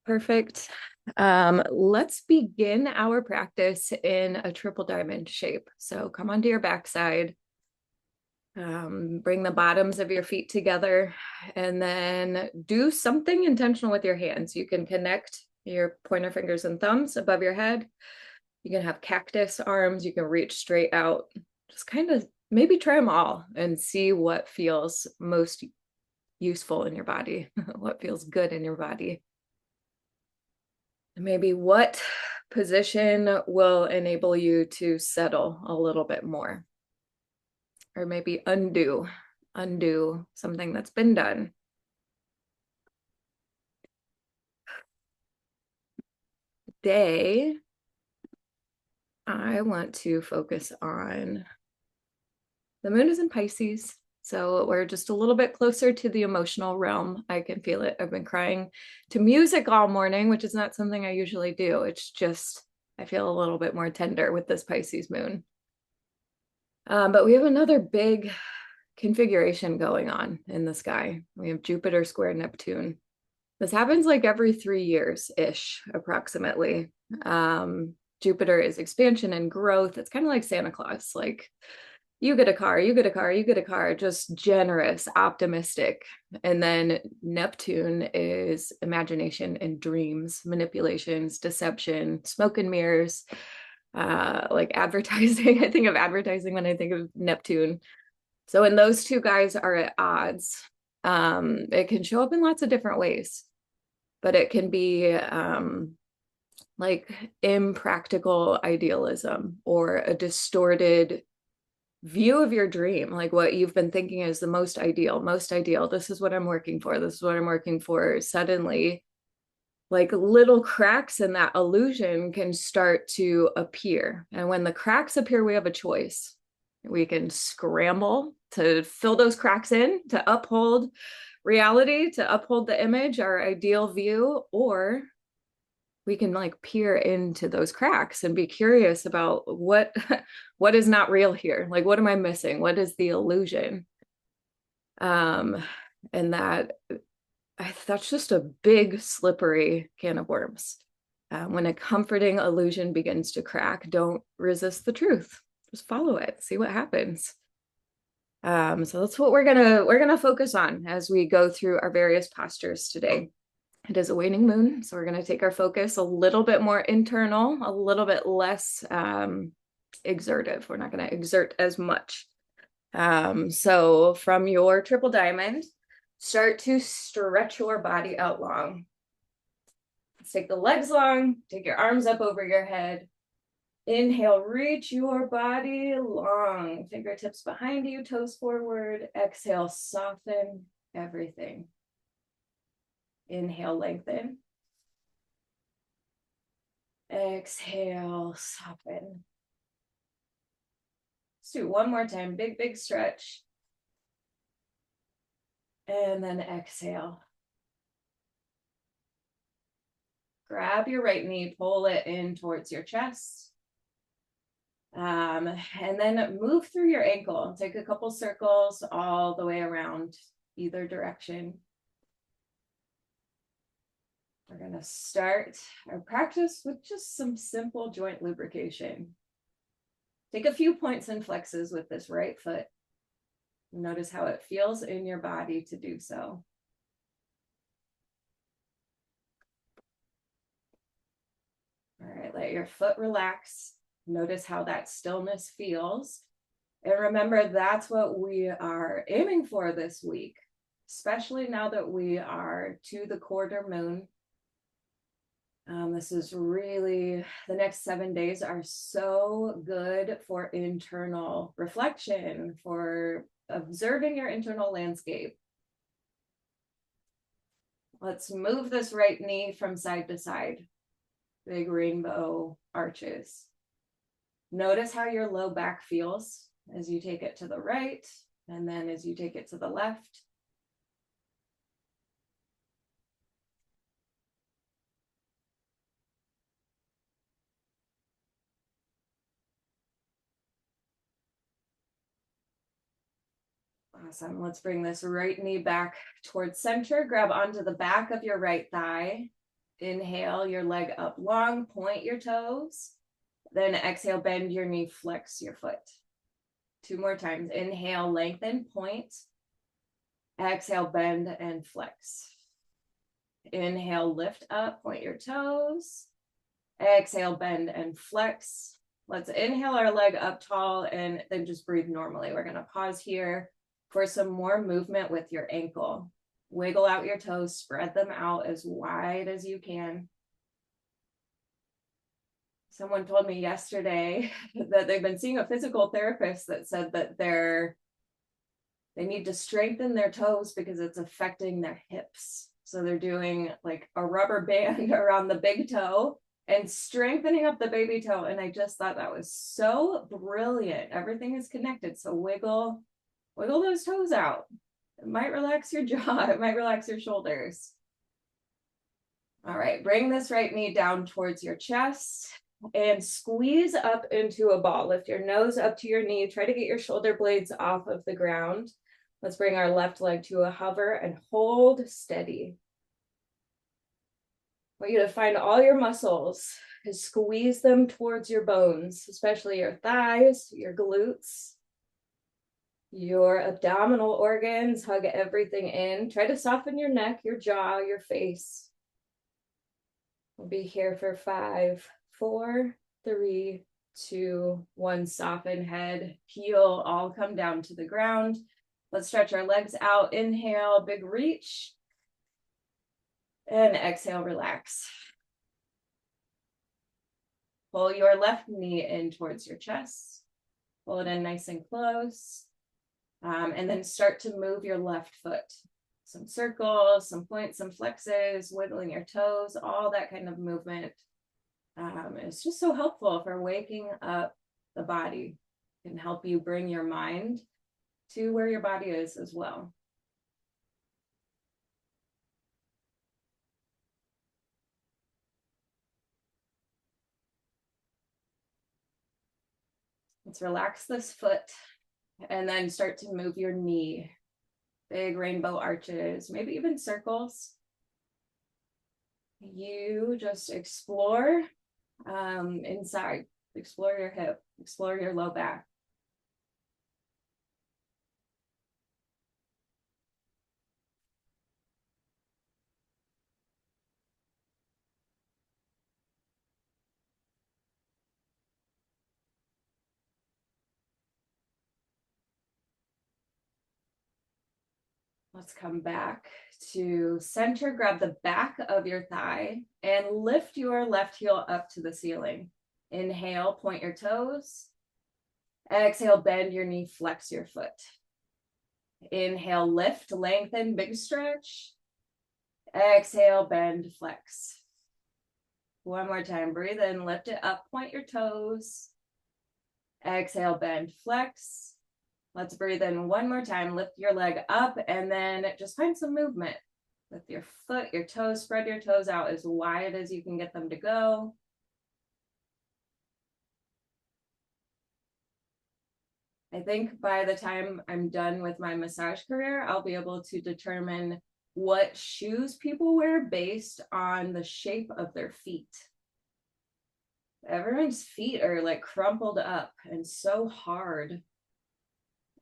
Perfect. Let's begin our practice in a triple diamond shape. So come onto your backside, bring the bottoms of your feet together, and then do something intentional with your hands. You can connect your pointer fingers and thumbs above your head. You can have cactus arms. You can reach straight out. Just kind of maybe try them all and see what feels most useful in your body, what feels good in your body. Maybe what position will enable you to settle a little bit more, or maybe undo something that's been done. Today, I want to focus on the moon is in Pisces. So we're just a little bit closer to the emotional realm. I can feel it. I've been crying to music all morning, which is not something I usually do. It's just, I feel a little bit more tender with this Pisces moon. But we have another big configuration going on in the sky. We have Jupiter square Neptune. This happens like every 3 years-ish, approximately. Jupiter is expansion and growth. It's kind of like Santa Claus, like you get a car, you get a car, you get a car, just generous, optimistic. And then Neptune is imagination and dreams, manipulations, deception, smoke and mirrors, like advertising. I think of advertising when I think of Neptune. So when those two guys are at odds, it can show up in lots of different ways, but it can be like impractical idealism or a distorted view of your dream, like what you've been thinking is the most ideal, most ideal. This is what I'm working for. This is what I'm working for. Suddenly, like little cracks in that illusion can start to appear. And when the cracks appear, we have a choice. We can scramble to fill those cracks in, to uphold reality, to uphold the image, our ideal view, or we can like peer into those cracks and be curious about what what is not real here. Like, what am I missing? What is the illusion? Um, and that's just a big slippery can of worms. When a comforting illusion begins to crack, don't resist the truth. Just follow it, see what happens. So that's what we're gonna focus on as we go through our various postures today. It is a waning moon, so we're going to take our focus a little bit more internal, a little bit less exertive. We're not going to exert as much. So from your triple diamond, start to stretch your body out long. Let's take the legs long, take your arms up over your head. Inhale, reach your body long. Fingertips behind you, toes forward. Exhale, soften everything. Inhale, lengthen. Exhale, soften. Let's do one more time. Big, big stretch. And then exhale. Grab your right knee, pull it in towards your chest. And then move through your ankle. Take a couple circles all the way around either direction. We're going to start our practice with just some simple joint lubrication. Take a few points and flexes with this right foot. Notice how it feels in your body to do so. All right, let your foot relax. Notice how that stillness feels. And remember, that's what we are aiming for this week, especially now that we are to the quarter moon. This is really, the next 7 days are so good for internal reflection, for observing your internal landscape. Let's move this right knee from side to side. Big rainbow arches. Notice how your low back feels as you take it to the right, and then as you take it to the left. Awesome. Let's bring this right knee back towards center. Grab onto the back of your right thigh. Inhale your leg up long, point your toes. Then exhale, bend your knee, flex your foot. 2 more times. Inhale, lengthen, point. Exhale, bend and flex. Inhale, lift up, point your toes. Exhale, bend and flex. Let's inhale our leg up tall and then just breathe normally. We're going to pause here for some more movement with your ankle. Wiggle out your toes, spread them out as wide as you can. Someone told me yesterday that they've been seeing a physical therapist that said that they need to strengthen their toes because it's affecting their hips. So they're doing like a rubber band around the big toe and strengthening up the baby toe. And I just thought that was so brilliant. Everything is connected. So wiggle those toes out. It might relax your jaw. It might relax your shoulders. All right, bring this right knee down towards your chest and squeeze up into a ball. Lift your nose up to your knee. Try to get your shoulder blades off of the ground. Let's bring our left leg to a hover and hold steady. I want you to find all your muscles and squeeze them towards your bones, especially your thighs, your glutes, your abdominal organs. Hug everything in. Try to soften your neck, your jaw, your face. We'll be here for 5, 4, 3, 2, 1. Soften head, heel, all come down to the ground. Let's stretch our legs out. Inhale, big reach. And exhale, relax. Pull your left knee in towards your chest. Pull it in nice and close. And then start to move your left foot. Some circles, some points, some flexes, wiggling your toes, all that kind of movement. It's just so helpful for waking up the body. It can help you bring your mind to where your body is as well. Let's relax this foot and then start to move your knee. Big rainbow arches, maybe even circles. You just explore inside, explore your hip, explore your low back. Let's come back to center. Grab the back of your thigh and lift your left heel up to the ceiling. Inhale, point your toes. Exhale, bend your knee, flex your foot. Inhale, lift, lengthen, big stretch. Exhale, bend, flex. One more time. Breathe in, lift it up, point your toes. Exhale, bend, flex. Let's breathe in one more time. Lift your leg up and then just find some movement with your foot, your toes. Spread your toes out as wide as you can get them to go. I think by the time I'm done with my massage career, I'll be able to determine what shoes people wear based on the shape of their feet. Everyone's feet are like crumpled up and so hard.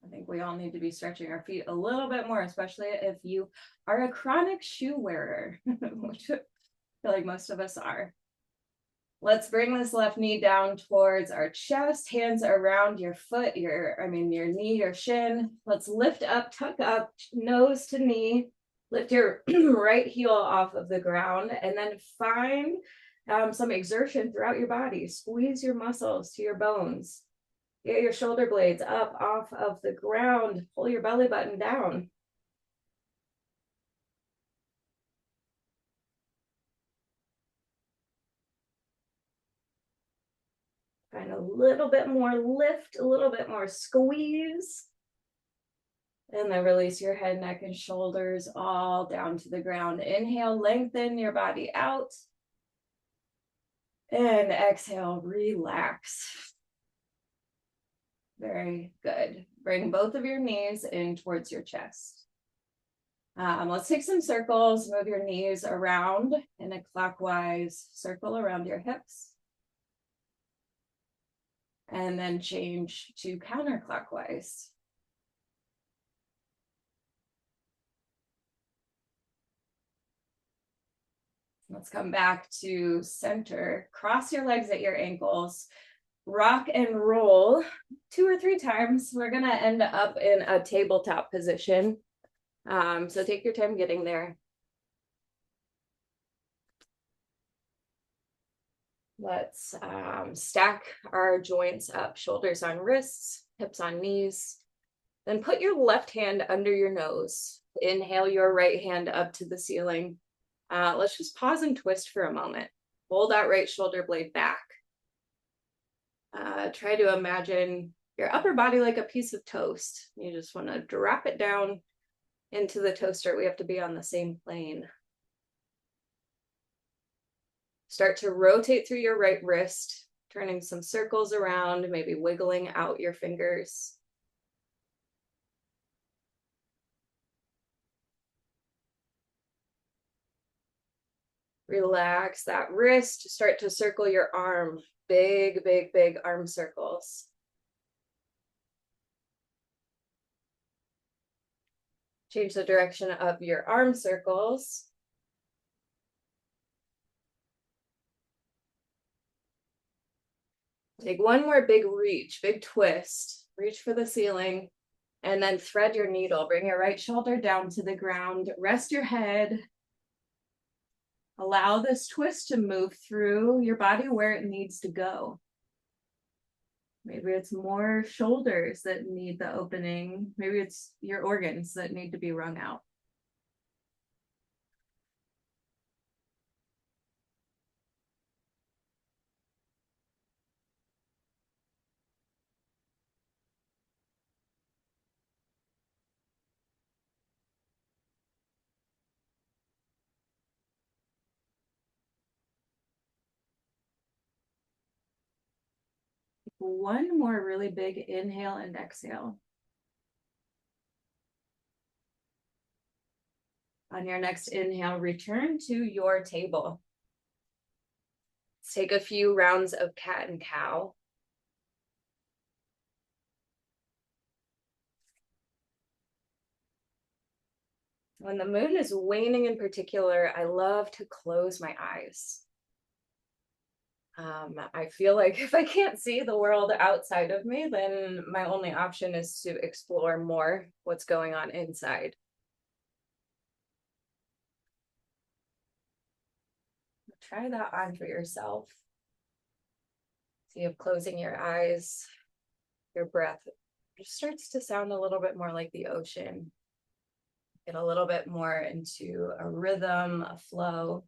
I think we all need to be stretching our feet a little bit more, especially if you are a chronic shoe wearer, which I feel like most of us are. Let's bring this left knee down towards our chest, hands around your foot, your knee, your shin. Let's lift up, tuck up, nose to knee. Lift your right heel off of the ground and then find some exertion throughout your body. Squeeze your muscles to your bones. Get your shoulder blades up off of the ground. Pull your belly button down. Find a little bit more lift, a little bit more squeeze. And then release your head, neck, and shoulders all down to the ground. Inhale, lengthen your body out. And exhale, relax. Very good. Bring both of your knees in towards your chest. Let's take some circles, move your knees around in a clockwise circle around your hips. And then change to counterclockwise. Let's come back to center. Cross your legs at your ankles. Rock and roll 2 or 3 times. We're gonna end up in a tabletop position. So take your time getting there. Let's stack our joints up, shoulders on wrists, hips on knees. Then put your left hand under your nose. Inhale your right hand up to the ceiling. Let's just pause and twist for a moment. Pull that right shoulder blade back. Try to imagine your upper body like a piece of toast. You just want to drop it down into the toaster. We have to be on the same plane. Start to rotate through your right wrist, turning some circles around, maybe wiggling out your fingers. Relax that wrist. Start to circle your arm. Big, big, big arm circles. Change the direction of your arm circles. Take one more big reach, big twist. Reach for the ceiling, and then thread your needle. Bring your right shoulder down to the ground. Rest your head. Allow this twist to move through your body where it needs to go. Maybe it's more shoulders that need the opening. Maybe it's your organs that need to be wrung out. One more really big inhale and exhale. On your next inhale, return to your table. Let's take a few rounds of cat and cow. When the moon is waning in particular, I love to close my eyes. I feel like if I can't see the world outside of me, then my only option is to explore more what's going on inside. Try that on for yourself. See if closing your eyes, your breath just starts to sound a little bit more like the ocean. Get a little bit more into a rhythm, a flow.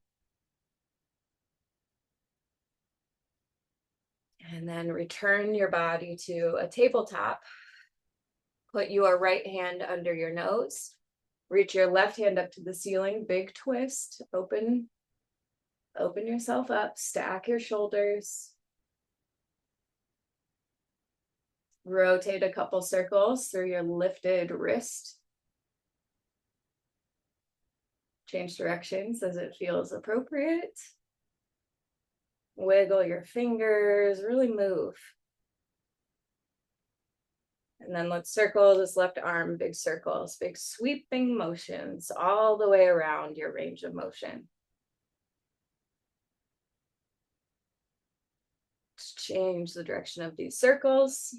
And then return your body to a tabletop. Put your right hand under your nose. Reach your left hand up to the ceiling. Big twist. Open yourself up. Stack your shoulders. Rotate a couple circles through your lifted wrist. Change directions as it feels appropriate. Wiggle your fingers, really move. And then let's circle this left arm, big circles, big sweeping motions all the way around your range of motion. Let's change the direction of these circles.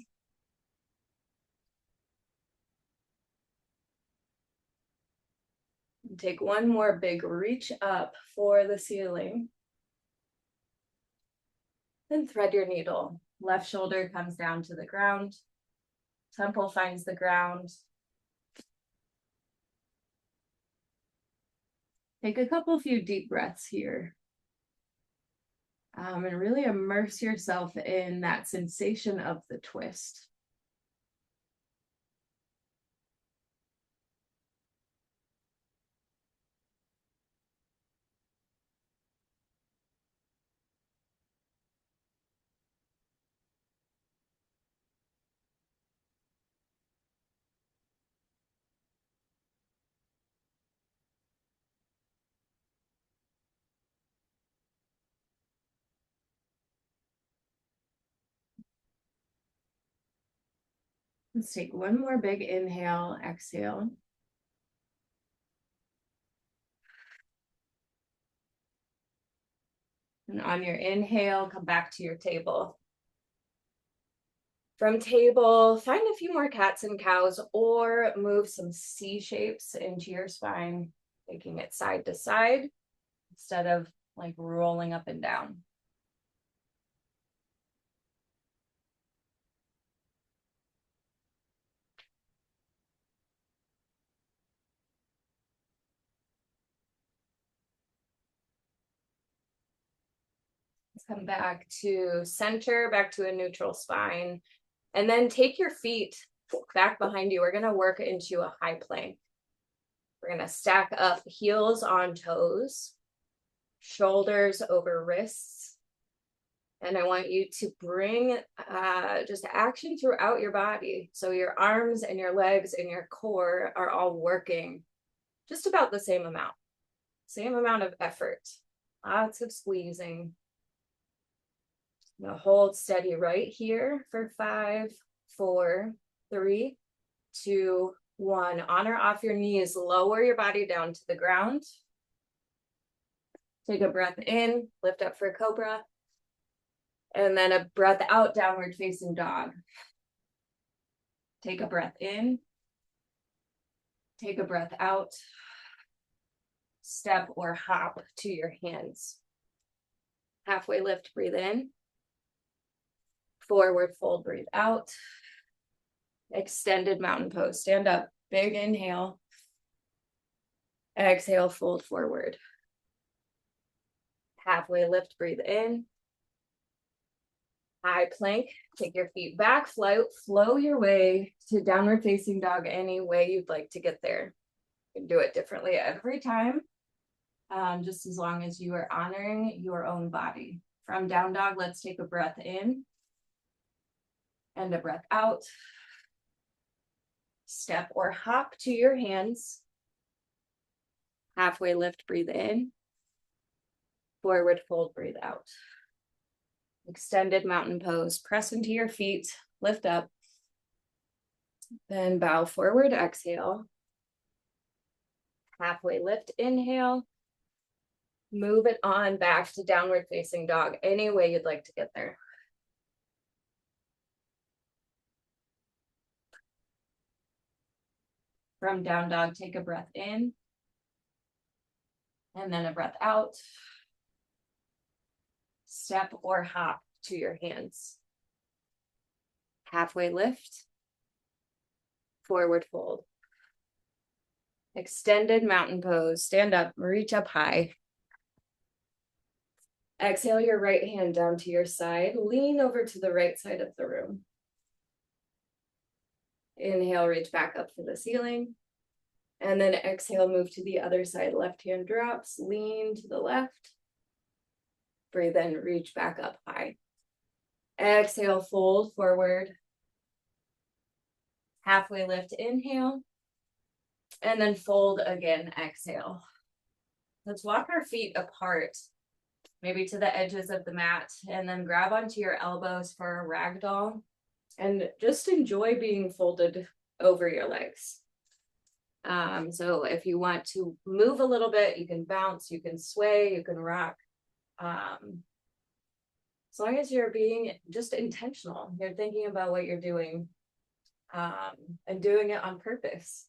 And take one more big reach up for the ceiling. Then thread your needle. Left shoulder comes down to the ground. Temple finds the ground. Take a few deep breaths here. And really immerse yourself in that sensation of the twist. Let's take one more big inhale, exhale. And on your inhale, come back to your table. From table, find a few more cats and cows or move some C shapes into your spine, taking it side to side instead of like rolling up and down. Let's come back to center, back to a neutral spine, and then take your feet back behind you. We're going to work into a high plank. We're going to stack up heels on toes, shoulders over wrists. And I want you to bring just action throughout your body. So your arms and your legs and your core are all working just about the same amount of effort. Lots of squeezing. Now hold steady right here for 5, 4, 3, 2, 1. On or off your knees, lower your body down to the ground. Take a breath in, lift up for cobra. And then a breath out, downward facing dog. Take a breath in. Take a breath out. Step or hop to your hands. Halfway lift, breathe in. Forward fold, breathe out. Extended mountain pose, stand up. Big inhale. Exhale, fold forward. Halfway lift, breathe in. High plank, take your feet back, flow your way to downward facing dog any way you'd like to get there. You can do it differently every time, just as long as you are honoring your own body. From down dog, let's take a breath in and a breath out. Step or hop to your hands. Halfway lift, breathe in. Forward fold, breathe out. Extended mountain pose, press into your feet, lift up, then bow forward, exhale. Halfway lift, inhale. Move it on back to downward facing dog, any way you'd like to get there. From down dog, take a breath in, and then a breath out. Step or hop to your hands. Halfway lift, forward fold. Extended mountain pose, stand up, reach up high. Exhale your right hand down to your side, lean over to the right side of the room. Inhale, reach back up to the ceiling. And then exhale, move to the other side, left hand drops, lean to the left. Breathe in, reach back up high. Exhale, fold forward. Halfway lift, inhale. And then fold again, exhale. Let's walk our feet apart, maybe to the edges of the mat, and then grab onto your elbows for a ragdoll. And just enjoy being folded over your legs. So if you want to move a little bit, you can bounce, you can sway, you can rock. As long as you're being just intentional, you're thinking about what you're doing, and doing it on purpose.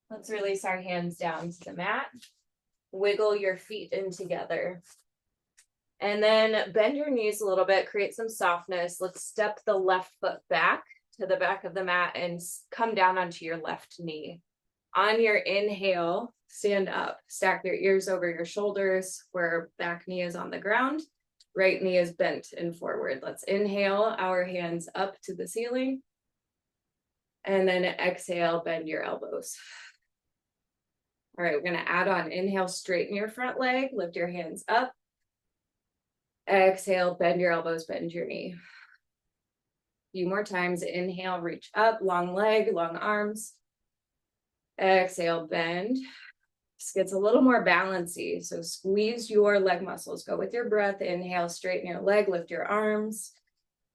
Let's release our hands down to the mat. Wiggle your feet in together. And then bend your knees a little bit, create some softness. Let's step the left foot back to the back of the mat and come down onto your left knee. On your inhale, stand up, stack your ears over your shoulders where back knee is on the ground, right knee is bent and forward. Let's inhale our hands up to the ceiling. And then exhale, bend your elbows. All right, we're gonna add on, inhale, straighten your front leg, lift your hands up. Exhale, bend your elbows, bend your knee. A few more times, inhale, reach up, long leg, long arms. Exhale, bend. This gets a little more balancy. So squeeze your leg muscles. Go with your breath. Inhale, straighten your leg, lift your arms.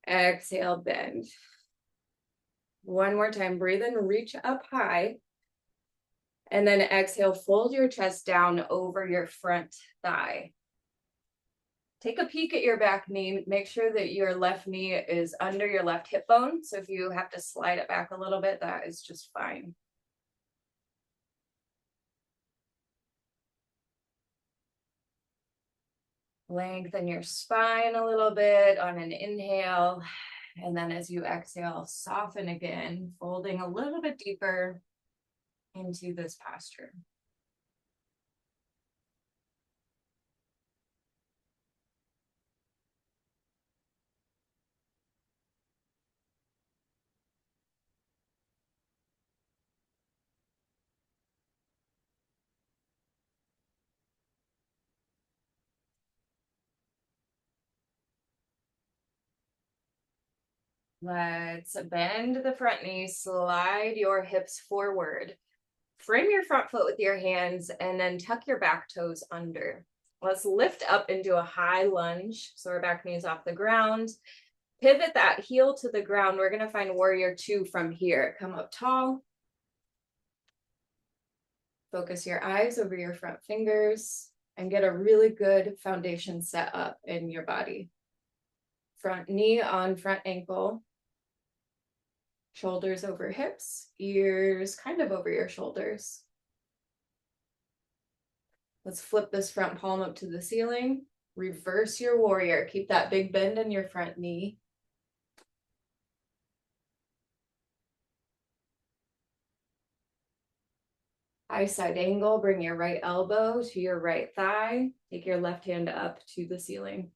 Exhale, bend. One more time, breathe in, reach up high. And then exhale, fold your chest down over your front thigh. Take a peek at your back knee. Make sure that your left knee is under your left hip bone. So if you have to slide it back a little bit, that is just fine. Lengthen your spine a little bit on an inhale. And then as you exhale, soften again, folding a little bit deeper into this posture. Let's bend the front knee, slide your hips forward. Frame your front foot with your hands and then tuck your back toes under. Let's lift up into a high lunge. So our back knee is off the ground. Pivot that heel to the ground. We're going to find warrior two from here. Come up tall. Focus your eyes over your front fingers and get a really good foundation set up in your body. Front knee on front ankle. Shoulders over hips, ears kind of over your shoulders. Let's flip this front palm up to the ceiling. Reverse your warrior. Keep that big bend in your front knee. High side angle, bring your right elbow to your right thigh. Take your left hand up to the ceiling.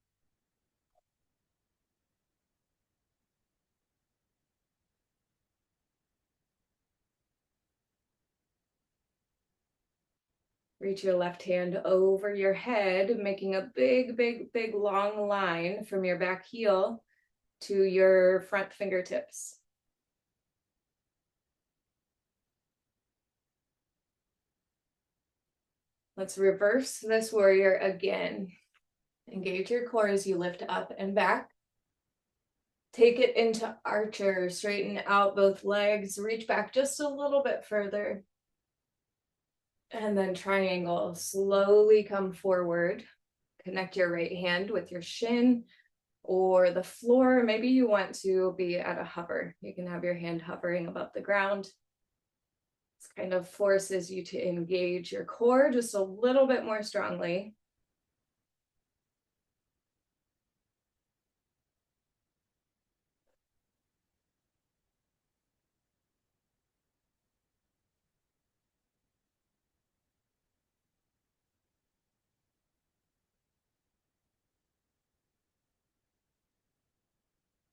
Reach your left hand over your head, making a big, big, big long line from your back heel to your front fingertips. Let's reverse this warrior again. Engage your core as you lift up and back. Take it into archer, straighten out both legs, reach back just a little bit further. And then triangle, slowly come forward. Connect your right hand with your shin or the floor. Maybe you want to be at a hover. You can have your hand hovering above the ground. This kind of forces you to engage your core just a little bit more strongly.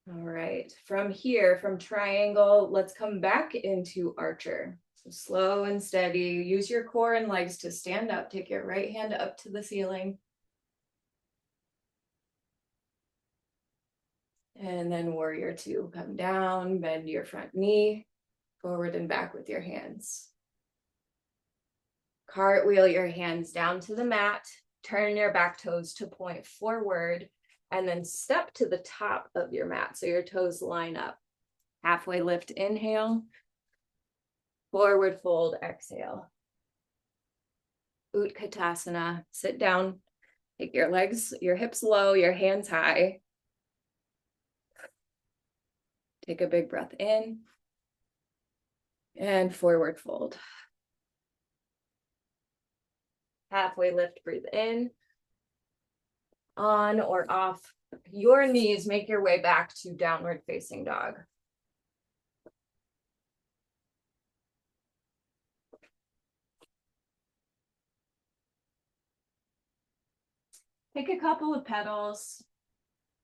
All right, from here, from triangle, let's come back into archer. So slow and steady, use your core and legs to stand up. Take your right hand up to the ceiling. And then warrior two, come down, bend your front knee, forward and back with your hands. Cartwheel your hands down to the mat, turn your back toes to point forward, and then step to the top of your mat so your toes line up. Halfway lift, inhale. Forward fold, exhale. Utkatasana, sit down. Take your legs, your hips low, your hands high. Take a big breath in. And forward fold. Halfway lift, breathe in. On or off your knees, make your way back to downward facing dog. Take a couple of pedals,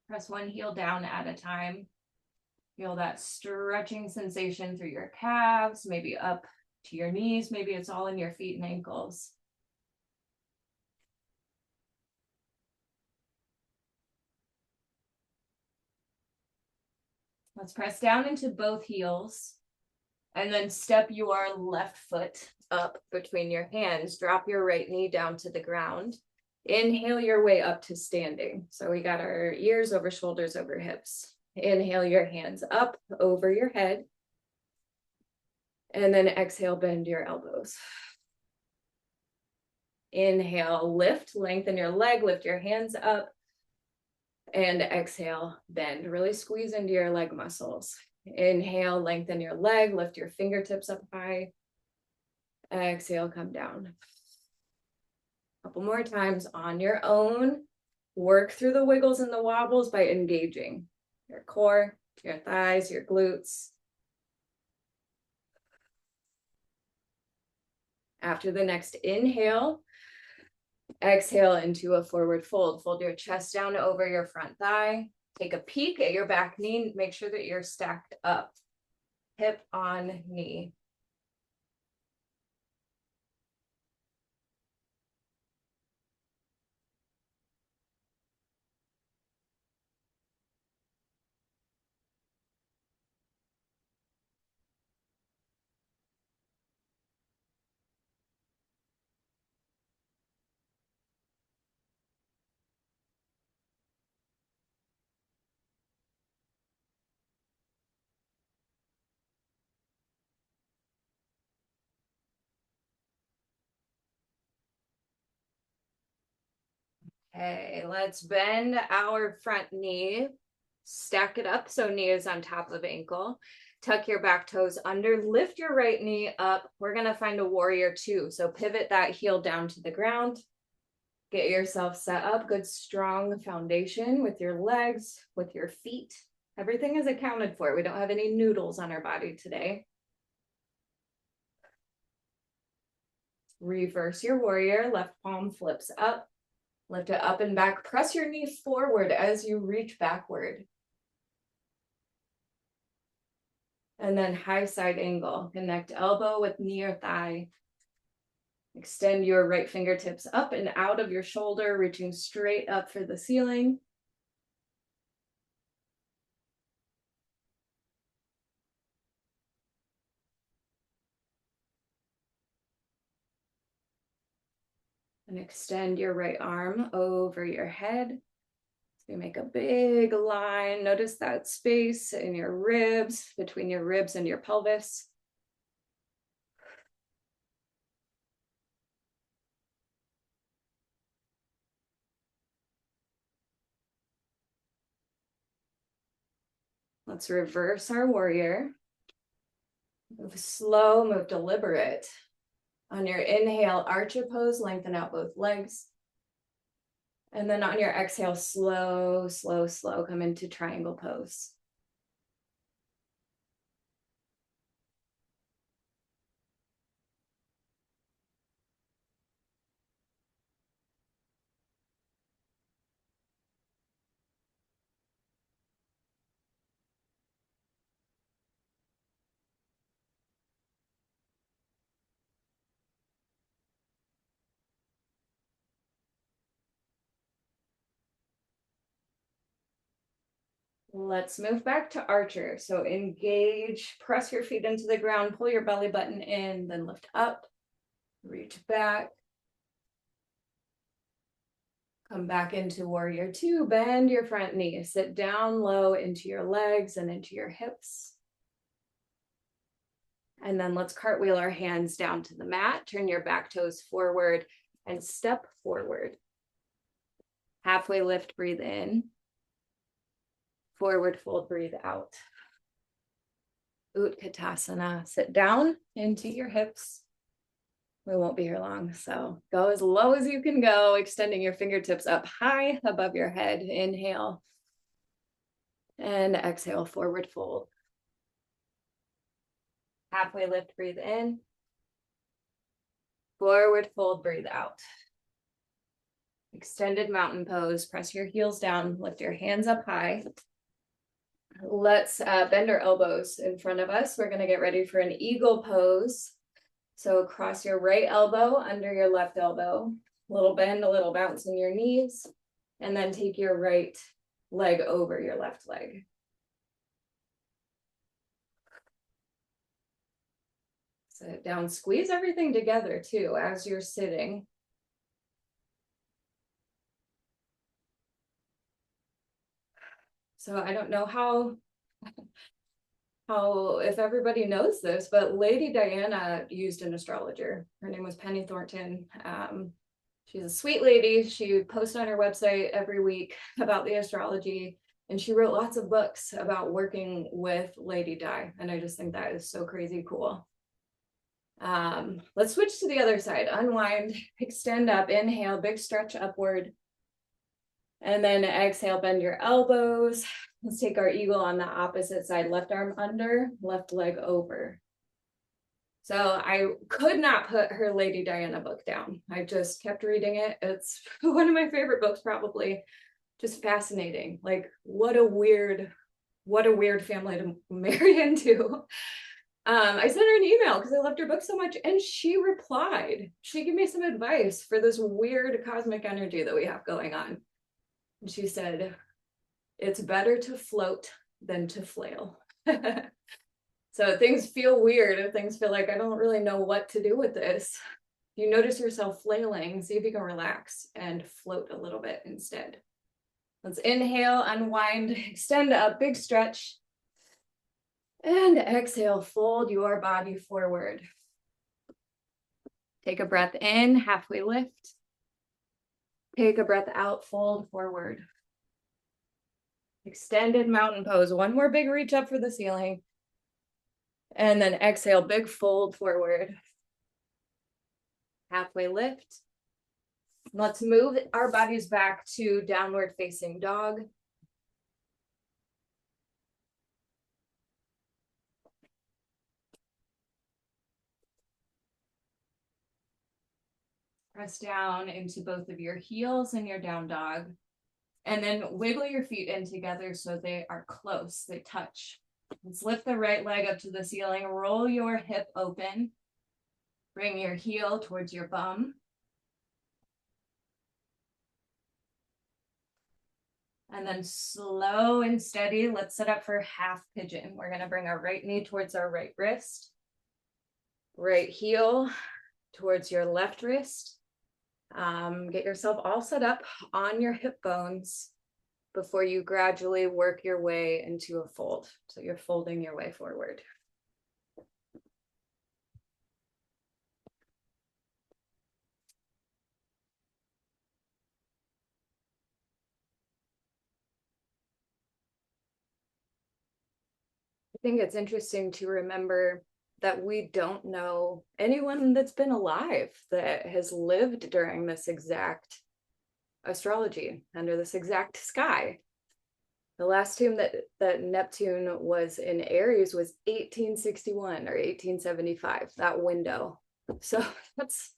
press one heel down at a time. Feel that stretching sensation through your calves, maybe up to your knees, maybe it's all in your feet and ankles. Let's press down into both heels and then step your left foot up between your hands. Drop your right knee down to the ground. Inhale your way up to standing. So we got our ears over shoulders over hips. Inhale your hands up over your head. And then exhale, bend your elbows. Inhale, lift, lengthen your leg, lift your hands up. And exhale, bend. Really squeeze into your leg muscles. Inhale, lengthen your leg, lift your fingertips up high. Exhale, come down. Couple more times on your own. Work through the wiggles and the wobbles by engaging your core, your thighs, your glutes. After the next inhale, exhale into a forward fold. Fold your chest down over your front thigh. Take a peek at your back knee. Make sure that you're stacked up, hip on knee. Okay, let's bend our front knee. Stack it up so knee is on top of ankle. Tuck your back toes under, lift your right knee up. We're gonna find a warrior two. So pivot that heel down to the ground. Get yourself set up, good strong foundation with your legs, with your feet. Everything is accounted for. We don't have any noodles on our body today. Reverse your warrior, left palm flips up. Lift it up and back. Press your knee forward as you reach backward. And then high side angle. Connect elbow with knee or thigh. Extend your right fingertips up and out of your shoulder, reaching straight up for the ceiling. And extend your right arm over your head. So you make a big line. Notice that space in your ribs, between your ribs and your pelvis. Let's reverse our warrior. Move slow, move deliberate. On your inhale, arch your pose, lengthen out both legs. And then on your exhale, slow, slow, slow, come into triangle pose. Let's move back to archer. So engage, press your feet into the ground, pull your belly button in, then lift up, reach back. Come back into warrior two, bend your front knee, sit down low into your legs and into your hips. And then let's cartwheel our hands down to the mat, turn your back toes forward and step forward. Halfway lift, breathe in. Forward fold, breathe out. Utkatasana, sit down into your hips. We won't be here long, so go as low as you can go, extending your fingertips up high above your head. Inhale. And exhale, forward fold. Halfway lift, breathe in. Forward fold, breathe out. Extended mountain pose, press your heels down, lift your hands up high. Let's bend our elbows in front of us. We're gonna get ready for an eagle pose. So cross your right elbow under your left elbow, a little bend, a little bounce in your knees, and then take your right leg over your left leg. Sit down, squeeze everything together too as you're sitting. So I don't know how if everybody knows this, but Lady Diana used an astrologer. Her name was Penny Thornton. She's a sweet lady. She posts on her website every week about the astrology, and she wrote lots of books about working with Lady Di. And I just think that is so crazy cool. Let's switch to the other side. Unwind, extend up, inhale, big stretch upward. And then exhale, bend your elbows. Let's take our eagle on the opposite side, left arm under, left leg over. So I could not put her Lady Diana book down. I just kept reading it. It's one of my favorite books, probably. Just fascinating. Like, what a weird family to marry into. I sent her an email because I loved her book so much, and she replied. She gave me some advice for this weird cosmic energy that we have going on. And she said, it's better to float than to flail. So things feel weird, and things feel like I don't really know what to do with this. You notice yourself flailing, see if you can relax and float a little bit instead. Let's inhale, unwind, extend up, big stretch. And exhale, fold your body forward. Take a breath in, halfway lift. Take a breath out, fold forward. Extended mountain pose. One more big reach up for the ceiling. And then exhale, big fold forward. Halfway lift. Let's move our bodies back to downward facing dog. Press down into both of your heels in your down dog. And then wiggle your feet in together so they are close, they touch. Let's lift the right leg up to the ceiling, roll your hip open. Bring your heel towards your bum. And then slow and steady, let's set up for half pigeon. We're gonna bring our right knee towards our right wrist. Right heel towards your left wrist. Get yourself all set up on your hip bones before you gradually work your way into a fold. So you're folding your way forward. I think it's interesting to remember that we don't know anyone that's been alive that has lived during this exact astrology, under this exact sky. The last time that Neptune was in Aries was 1861 or 1875, that window. So that's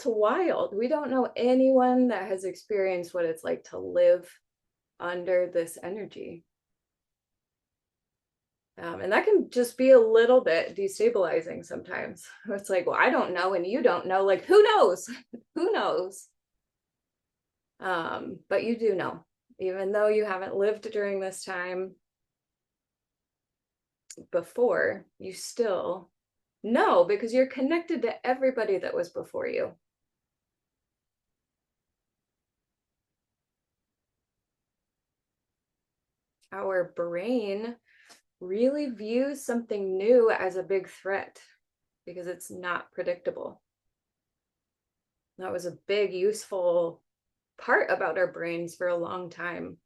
wild. We don't know anyone that has experienced what it's like to live under this energy. And that can just be a little bit destabilizing sometimes. It's like, well, I don't know, and you don't know. Like, who knows? Who knows? But you do know, even though you haven't lived during this time before, you still know because you're connected to everybody that was before you. Our brain really views something new as a big threat because it's not predictable. That was a big, useful part about our brains for a long time.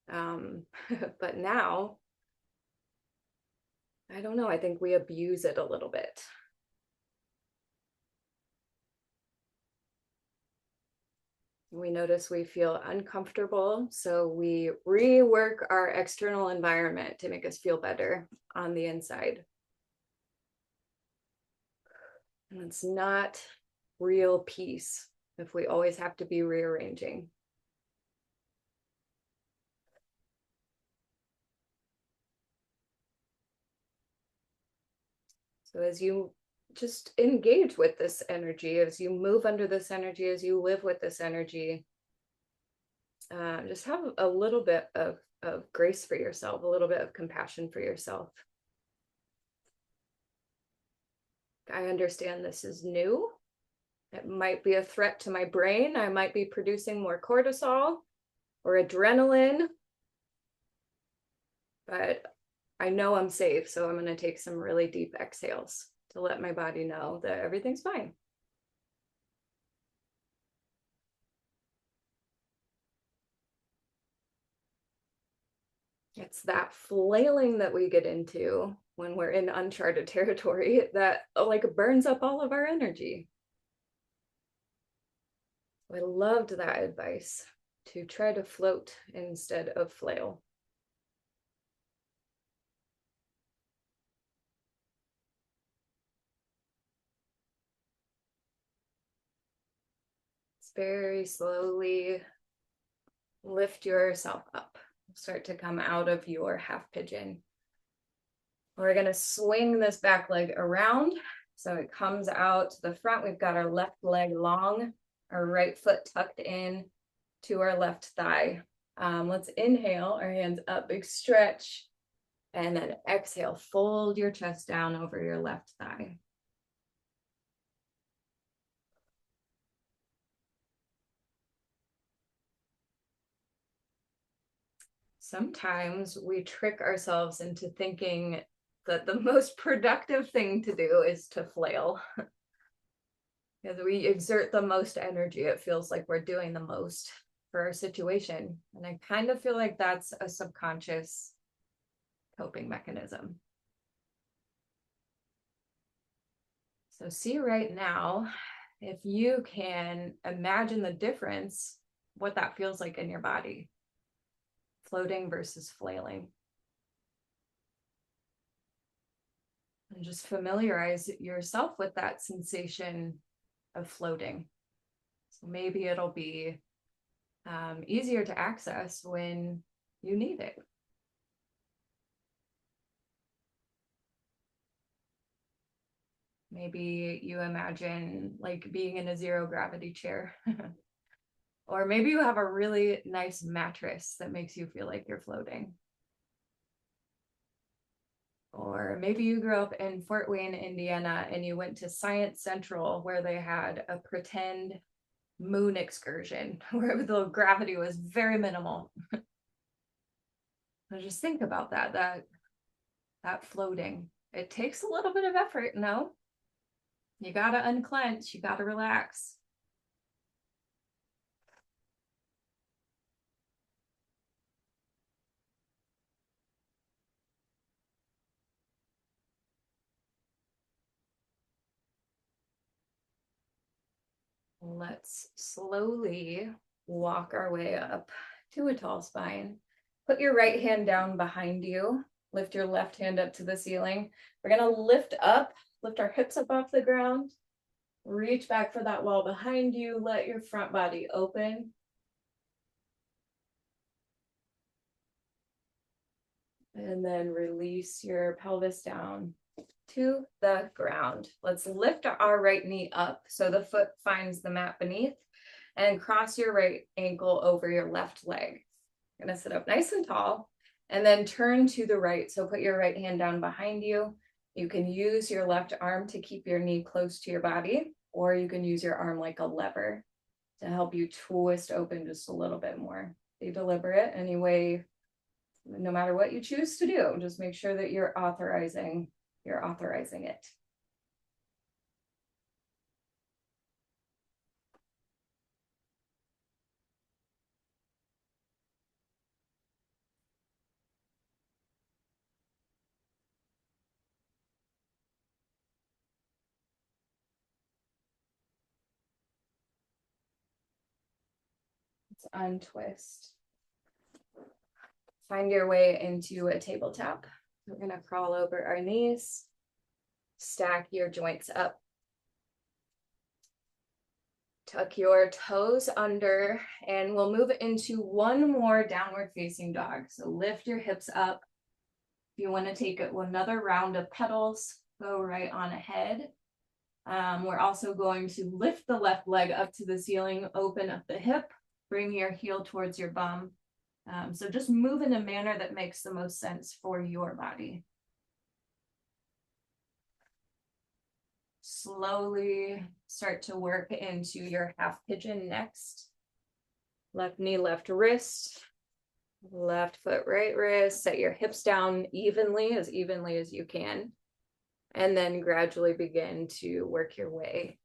But now, I don't know, I think we abuse it a little bit. We notice we feel uncomfortable, so we rework our external environment to make us feel better on the inside. And it's not real peace if we always have to be rearranging. So as you just engage with this energy, as you move under this energy, as you live with this energy, just have a little bit of grace for yourself, a little bit of compassion for yourself. I understand this is new. It might be a threat to my brain. I might be producing more cortisol or adrenaline, but I know I'm safe. So I'm going to take some really deep exhales to let my body know that everything's fine. It's that flailing that we get into when we're in uncharted territory that like burns up all of our energy. I loved that advice, to try to float instead of flail. It's very slowly lift yourself up. Start to come out of your half pigeon. We're going to swing this back leg around. So it comes out to the front. We've got our left leg long, our right foot tucked in to our left thigh. Let's inhale, our hands up, big stretch. And then exhale, fold your chest down over your left thigh. Sometimes we trick ourselves into thinking that the most productive thing to do is to flail. Because we exert the most energy, it feels like we're doing the most for our situation. And I kind of feel like that's a subconscious coping mechanism. So see right now, if you can imagine the difference, what that feels like in your body, floating versus flailing. And just familiarize yourself with that sensation of floating. So maybe it'll be easier to access when you need it. Maybe you imagine like being in a zero gravity chair. Or maybe you have a really nice mattress that makes you feel like you're floating. Or maybe you grew up in Fort Wayne, Indiana, and you went to Science Central where they had a pretend moon excursion where the gravity was very minimal. So just think about that floating. It takes a little bit of effort, no? You gotta unclench, you gotta relax. Let's slowly walk our way up to a tall spine. Put your right hand down behind you. Lift your left hand up to the ceiling. We're gonna lift up, lift our hips up off the ground. Reach back for that wall behind you. Let your front body open. And then release your pelvis down to the ground. Let's lift our right knee up so the foot finds the mat beneath, and cross your right ankle over your left leg. You're gonna sit up nice and tall and then turn to the right. So put your right hand down behind you. You can use your left arm to keep your knee close to your body, or you can use your arm like a lever to help you twist open just a little bit more. Be deliberate anyway, no matter what you choose to do, just make sure that you're authorizing it. Let's untwist. Find your way into a table tap. We're gonna crawl over our knees, stack your joints up. Tuck your toes under, and we'll move into one more downward facing dog. So lift your hips up. If you want to take another round of pedals, go right on ahead. We're also going to lift the left leg up to the ceiling, open up the hip, bring your heel towards your bum. So just move in a manner that makes the most sense for your body. slowly start to work into your half pigeon next. Left knee, left wrist, left foot, right wrist. Set your hips down evenly as you can. And then gradually begin to work your way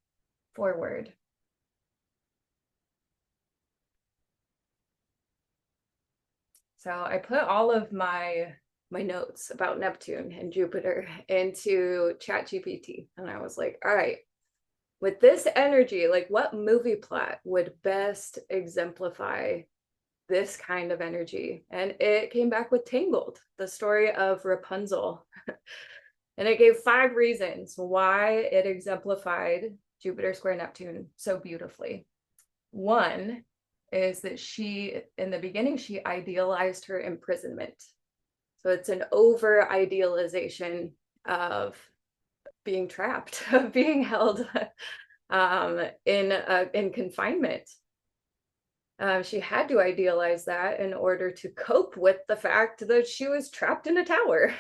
forward. So I put all of my notes about Neptune and Jupiter into ChatGPT. And I was like, all right, with this energy, like what movie plot would best exemplify this kind of energy? And it came back with Tangled, the story of Rapunzel. And it gave 5 reasons why it exemplified Jupiter square Neptune so beautifully. One is that in the beginning, she idealized her imprisonment. So it's an over idealization of being trapped, of being held in confinement. She had to idealize that in order to cope with the fact that she was trapped in a tower.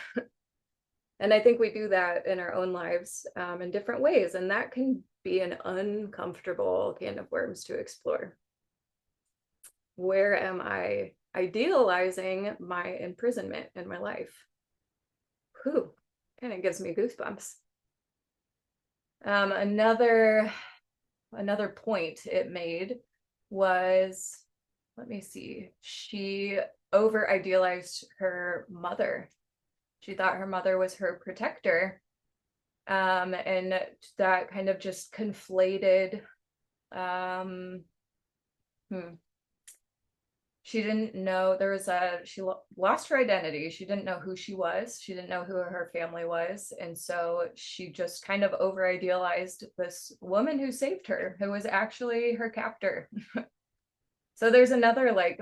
And I think we do that in our own lives in different ways. And that can be an uncomfortable can of worms to explore. Where am I idealizing my imprisonment in my life? Whew, kind of gives me goosebumps. Another point it made was, let me see, she over idealized her mother. She thought her mother was her protector. And that kind of just conflated. She didn't know she lost her identity. She didn't know who she was. She didn't know who her family was. And so she just kind of over idealized this woman who saved her, who was actually her captor. So there's another, like,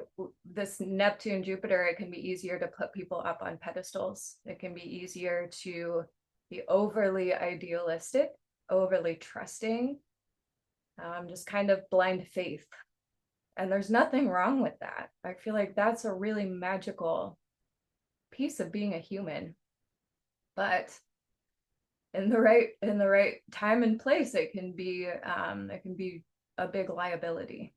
this Neptune Jupiter, it can be easier to put people up on pedestals. It can be easier to be overly idealistic, overly trusting, just kind of blind faith. And there's nothing wrong with that. I feel like that's a really magical piece of being a human. But in the right time and place, it can be a big liability.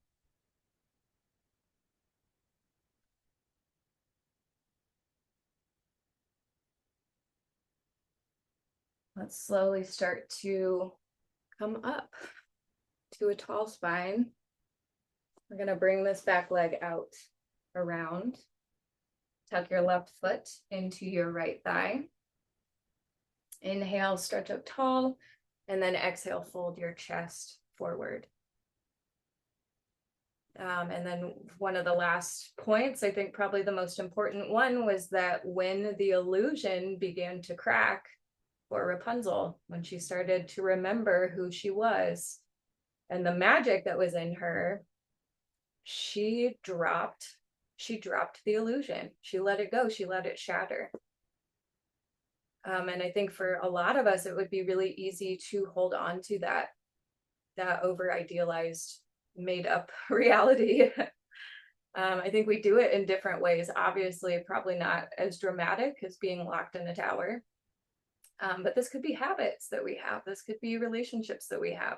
Let's slowly start to come up to a tall spine. We're going to bring this back leg out around. Tuck your left foot into your right thigh. Inhale, stretch up tall, and then exhale, fold your chest forward. And then one of the last points, I think probably the most important one, was that when the illusion began to crack for Rapunzel, when she started to remember who she was and the magic that was in her, she dropped the illusion. She let it go. She let it shatter. And I think for a lot of us, it would be really easy to hold on to that over idealized, made up reality. I think we do it in different ways. Obviously, probably not as dramatic as being locked in a tower. But this could be habits that we have. This could be relationships that we have.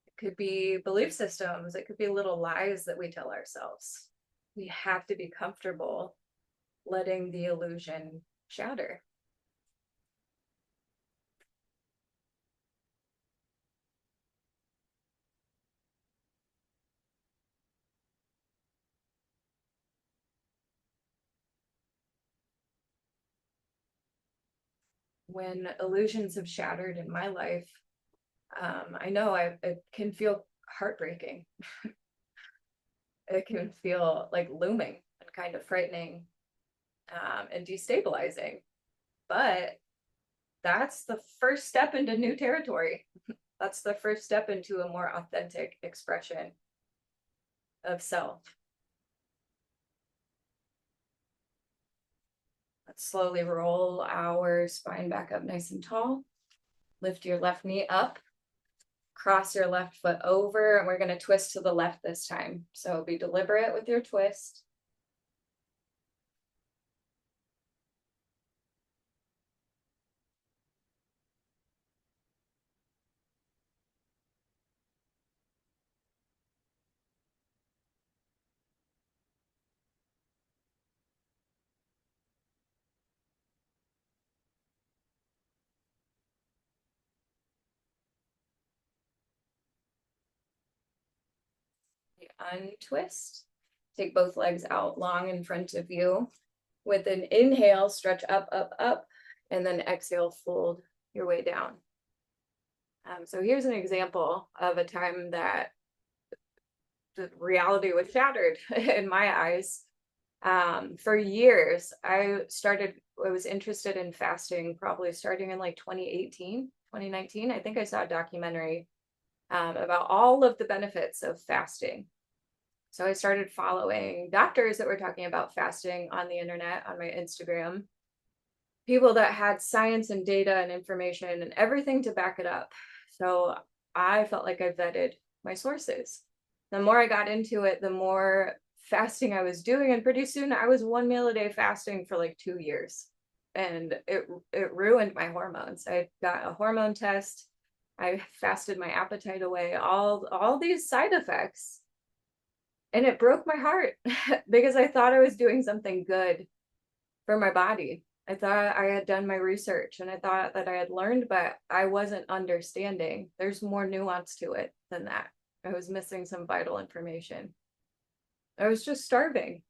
It could be belief systems. It could be little lies that we tell ourselves. We have to be comfortable letting the illusion shatter. When illusions have shattered in my life, I know it can feel heartbreaking. It can feel like looming and kind of frightening and destabilizing. But that's the first step into new territory. That's the first step into a more authentic expression of self. Let's slowly roll our spine back up nice and tall. Lift your left knee up. Cross your left foot over, and we're going to twist to the left this time. So be deliberate with your twist. untwist. Take both legs out long in front of you. With an inhale, stretch up, up, up, and then exhale, fold your way down. So here's an example of a time that the reality was shattered in my eyes. For years, I was interested in fasting probably starting in like 2018, 2019. I think I saw a documentary about all of the benefits of fasting. So I started following doctors that were talking about fasting on the internet, on my Instagram, people that had science and data and information and everything to back it up. So I felt like I vetted my sources. The more I got into it, the more fasting I was doing, and pretty soon I was 1 meal a day fasting for like 2 years, and it ruined my hormones. I got a hormone test. I fasted my appetite away, all these side effects, and it broke my heart because I thought I was doing something good for my body. I thought I had done my research and I thought that I had learned, but I wasn't understanding. There's more nuance to it than that. I was missing some vital information. I was just starving.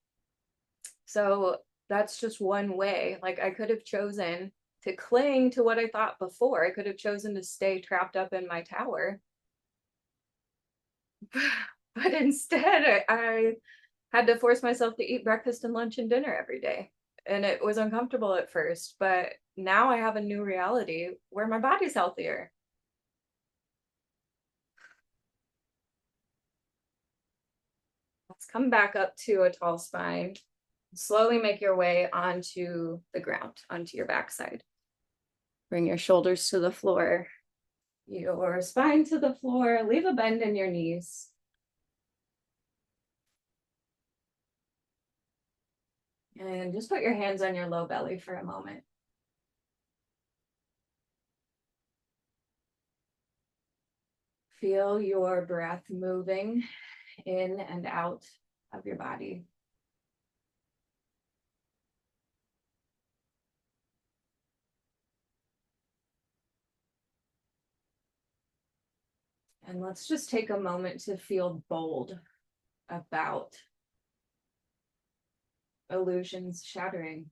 So that's just one way. Like I could have chosen to cling to what I thought before. I could have chosen to stay trapped up in my tower. But instead, I had to force myself to eat breakfast and lunch and dinner every day. And it was uncomfortable at first, but now I have a new reality where my body's healthier. Let's come back up to a tall spine. Slowly make your way onto the ground, onto your backside. Bring your shoulders to the floor, your spine to the floor. Leave a bend in your knees. And just put your hands on your low belly for a moment. Feel your breath moving in and out of your body. And let's just take a moment to feel bold about illusions shattering.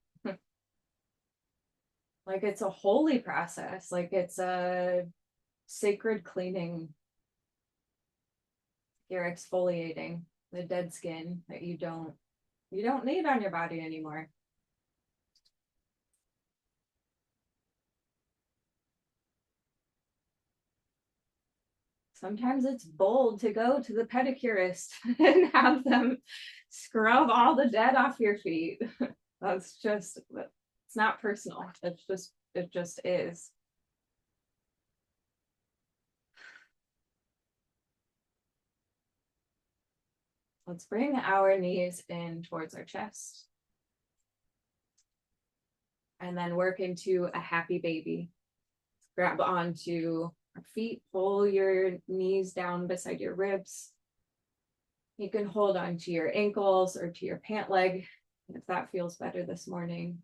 Like it's a holy process, like it's a sacred cleaning. You're exfoliating the dead skin that you don't need on your body anymore. Sometimes it's bold to go to the pedicurist and have them scrub all the dead off your feet. That's just, it's not personal. It just is. Let's bring our knees in towards our chest. And then work into a happy baby. Grab onto our feet, pull your knees down beside your ribs. You can hold onto your ankles or to your pant leg if that feels better this morning.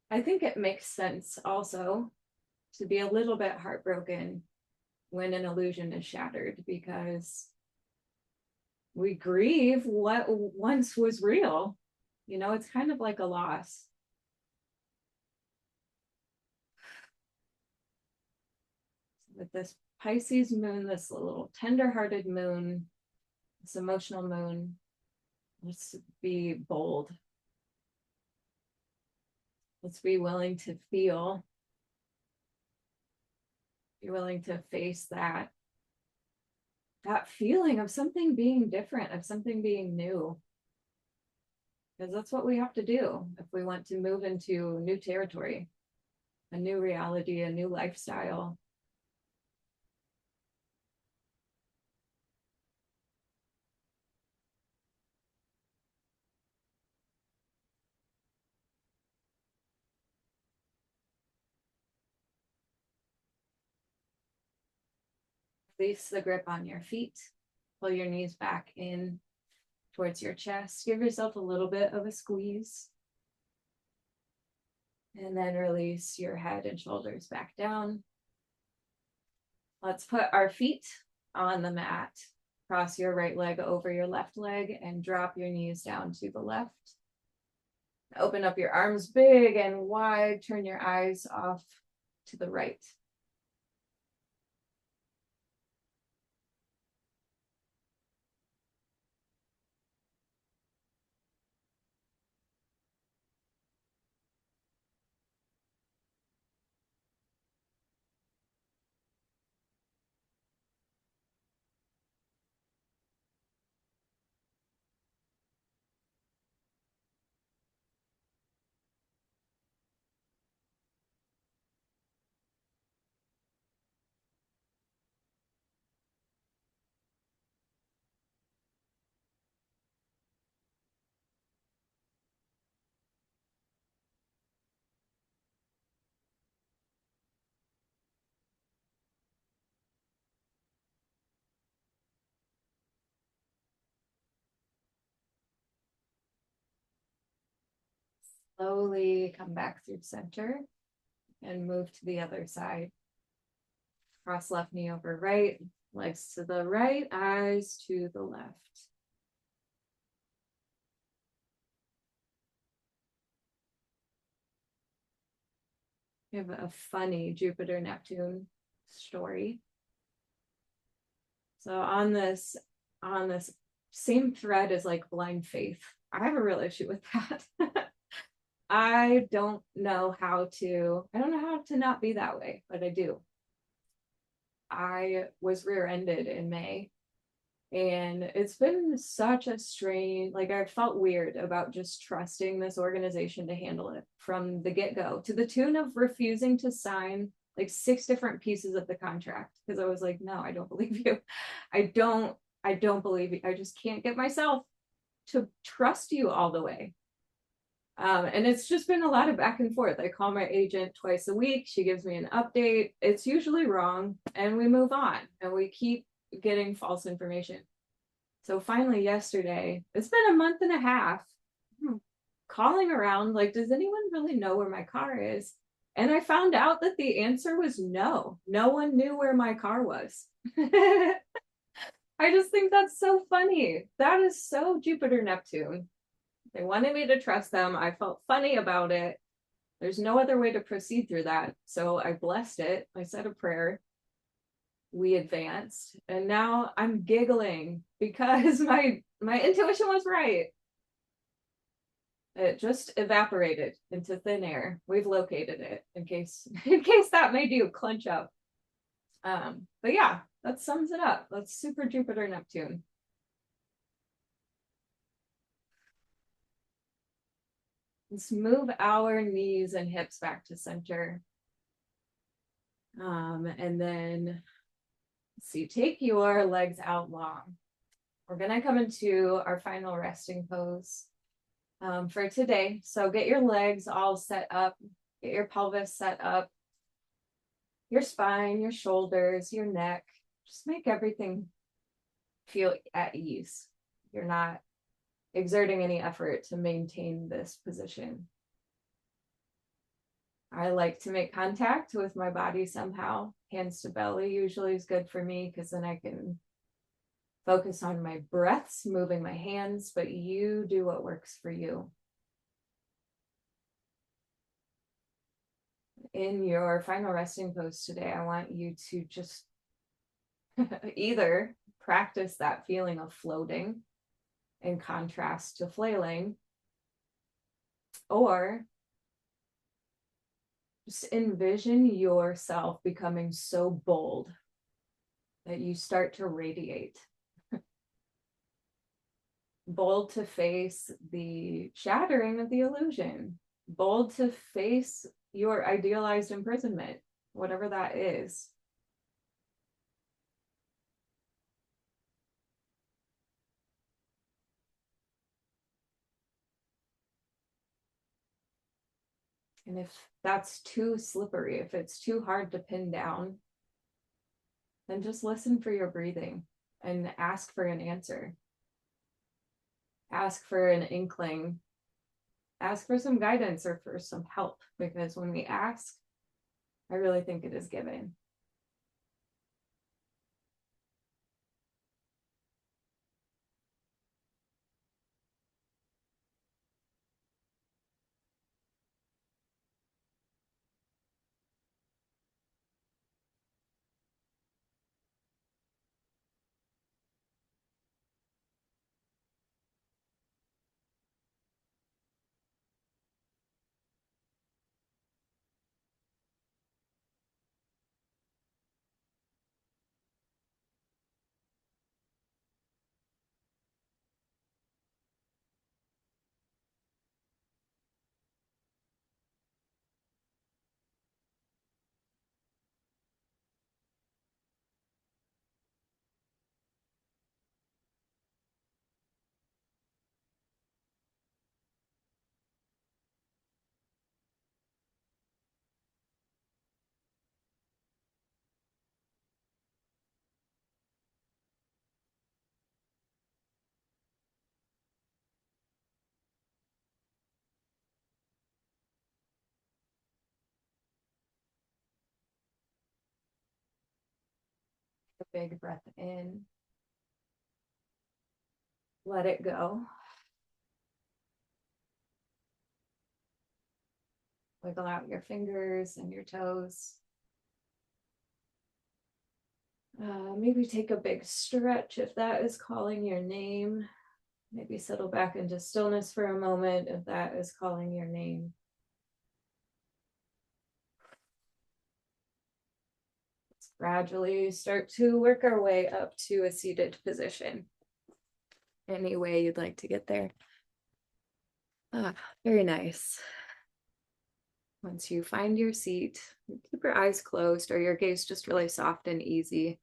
I think it makes sense also to be a little bit heartbroken when an illusion is shattered, because we grieve what once was real. You know, it's kind of like a loss. With this Pisces moon, this little tender-hearted moon, this emotional moon, let's be bold. Let's be willing to feel. Be willing to face that feeling of something being different, of something being new. Because that's what we have to do if we want to move into new territory, a new reality, a new lifestyle. Release the grip on your feet. Pull your knees back in towards your chest. Give yourself a little bit of a squeeze. And then release your head and shoulders back down. Let's put our feet on the mat. Cross your right leg over your left leg and drop your knees down to the left. Open up your arms big and wide. Turn your eyes off to the right. Slowly come back through center and move to the other side. Cross left knee over right, legs to the right, eyes to the left. We have a funny Jupiter-Neptune story. So on this same thread as like blind faith, I have a real issue with that. I don't know how to not be that way, but I do. I was rear-ended in May, and it's been such a strange, like I felt weird about just trusting this organization to handle it from the get-go, to the tune of refusing to sign like 6 different pieces of the contract because I was like, no, I don't believe you. I don't believe you. I just can't get myself to trust you all the way. And it's just been a lot of back and forth. I call my agent twice a week. She gives me an update. It's usually wrong, and we move on, and we keep getting false information. So finally yesterday, it's been a month and a half, calling around like, does anyone really know where my car is? And I found out that the answer was no. No one knew where my car was. I just think that's so funny. That is so Jupiter Neptune. They wanted me to trust them. I felt funny about it. There's no other way to proceed through that. So I blessed it. I said a prayer. We advanced. And now I'm giggling because my intuition was right. It just evaporated into thin air. We've located it in case that made you clench up. But yeah, that sums it up. That's super Jupiter Neptune. Let's move our knees and hips back to center. And then, let's see, take your legs out long. We're gonna come into our final resting pose for today. So get your legs all set up, get your pelvis set up, your spine, your shoulders, your neck. Just make everything feel at ease. You're not exerting any effort to maintain this position. I like to make contact with my body somehow. Hands to belly usually is good for me because then I can focus on my breaths, moving my hands, but you do what works for you. In your final resting pose today, I want you to just either practice that feeling of floating in contrast to flailing, or just envision yourself becoming so bold that you start to radiate. Bold to face the shattering of the illusion. Bold to face your idealized imprisonment, whatever that is. And if that's too slippery, if it's too hard to pin down, then just listen for your breathing and ask for an answer. Ask for an inkling. Ask for some guidance or for some help, because when we ask, I really think it is given. A big breath in. Let it go. Wiggle out your fingers and your toes. Maybe take a big stretch if that is calling your name. Maybe settle back into stillness for a moment if that is calling your name. Let's gradually start to work our way up to a seated position. Any way you'd like to get there. Very nice. Once you find your seat, keep your eyes closed or your gaze just really soft and easy.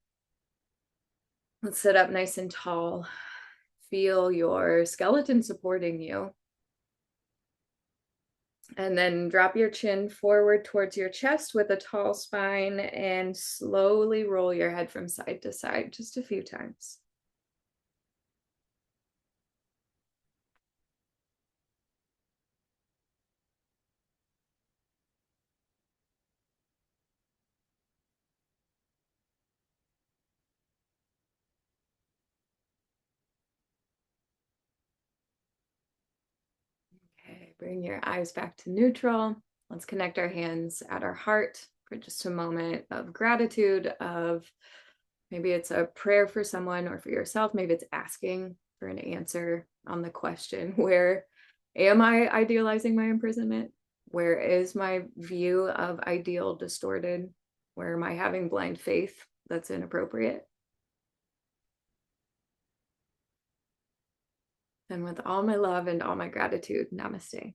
Let's sit up nice and tall. Feel your skeleton supporting you. And then drop your chin forward towards your chest with a tall spine and slowly roll your head from side to side just a few times. Okay, bring your eyes back to neutral. Let's connect our hands at our heart for just a moment of gratitude, of maybe it's a prayer for someone or for yourself. Maybe it's asking for an answer on the question, where am I idealizing my imprisonment? Where is my view of ideal distorted? Where am I having blind faith that's inappropriate? And with all my love and all my gratitude, namaste.